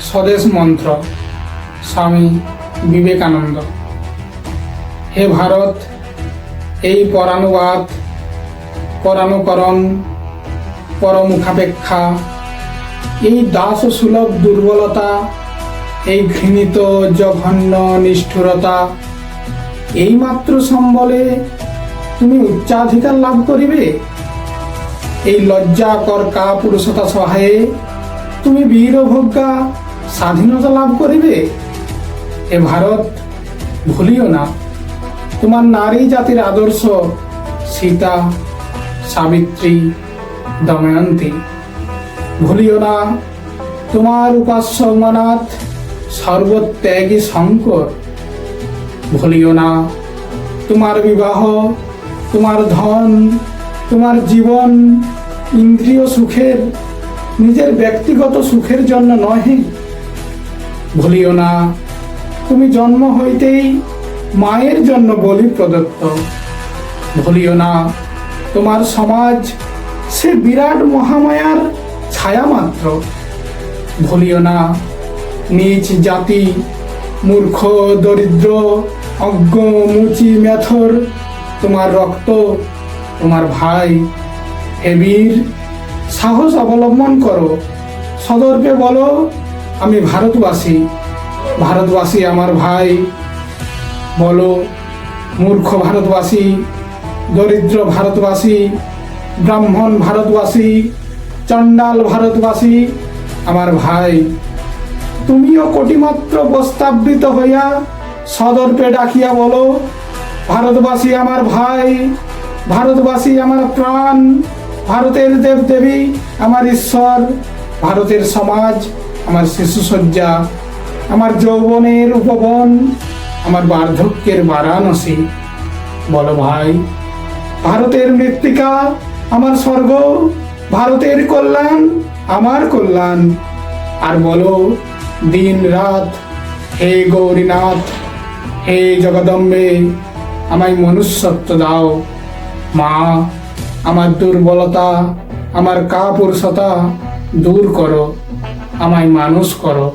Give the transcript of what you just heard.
স্বদেশ মন্ত্র, স্বামী বিবেকানন্দ। হে ভারত, এই পরানুবাদ, পরানুকরণ, পরমুখাপেক্ষা, এই দাস সুলভ দুর্বলতা, এই ঘৃণিত জঘন্য নিষ্ঠুরতা, এইমাত্র সম্বলে তুমি উচ্চাধিকার লাভ করিবে। এই লজ্জাকর কাপুরুষতা সহায়ে তুমি বীরভোগ্যা স্বাধীনতা লাভ করিবে। এ ভারত, ভুলিও না তোমার নারী জাতির আদর্শ সীতা, সাবিত্রী, দময়ন্তী। ভুলিও না তোমার উপাস্য উমানাথ, সর্বত্যাগী শঙ্কর। ভুলিও না তোমার বিবাহ, তোমার ধন, তোমার জীবন ইন্দ্রিয় সুখের, নিজের ব্যক্তিগত সুখের জন্য নহে। ভুলিও না তুমি জন্ম হইতেই মায়ের জন্য বলি প্রদত্ত। ভুলিও না তোমার সমাজ সে বিরাট মহামায়ার ছায়া মাত্র। ভুলিও না নিজ জাতি, মূর্খ, দরিদ্র, অজ্ঞ, মুচি, মেথর, তোমার রক্ত, তোমার ভাই। হে বীর, সাহস অবলম্বন করো, সদর্পে বলো আমি ভারতবাসী, ভারতবাসী আমার ভাই। বলো মূর্খ ভারতবাসী, দরিদ্র ভারতবাসী, ব্রাহ্মণ ভারতবাসী, চণ্ডাল ভারতবাসী আমার ভাই। তুমিও কোটিমাত্র প্রস্তাবৃত হইয়া সদর্পে ডাকিয়া বলো ভারতবাসী আমার ভাই, ভারতবাসী আমার প্রাণ, ভারতের দেবদেবী আমার ঈশ্বর, ভারতের সমাজ আমার শিশুসজ্জা, আমার যৌবনের উপবন, আমার বার্ধক্যের বারাণসী। বলো ভাই, ভারতের মৃত্তিকা আমার স্বর্গ, ভারতের কল্যাণ আমার কল্যাণ। আর বলো দিন রাত, হে গৌরীনাথ, হে জগদম্বে, আমায় মনুষ্যত্ব দাও। মা, আমার দুর্বলতা, আমার কাপুরুষতা দূর করো, আমায় মানুষ করো।